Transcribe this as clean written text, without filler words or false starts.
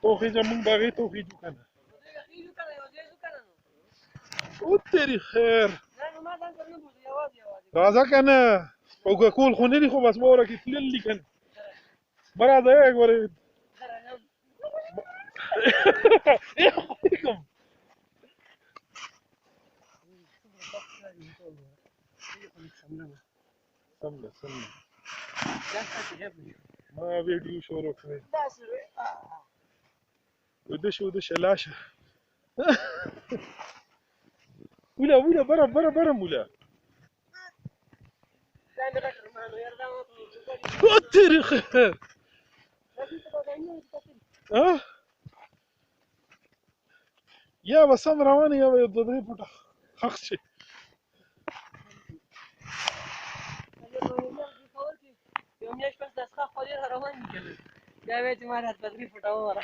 توخی زمون باغی توخی جو کنه او تیری خیر راځه کنه کوکا کول خو نه دي خو بس ما ورکې تللي کنه مه راځه یک ورې کوم سمله ما ویډیو شروع کړی وده شلاشه ولا برا مولا تیری خیر یا به سم روانه یا به یو دوه درې فوټه ښخ شي یو میاشت پس د څښاک خولې را روان دي کنه بیا وایي چې ما راته 3 فوټه ووره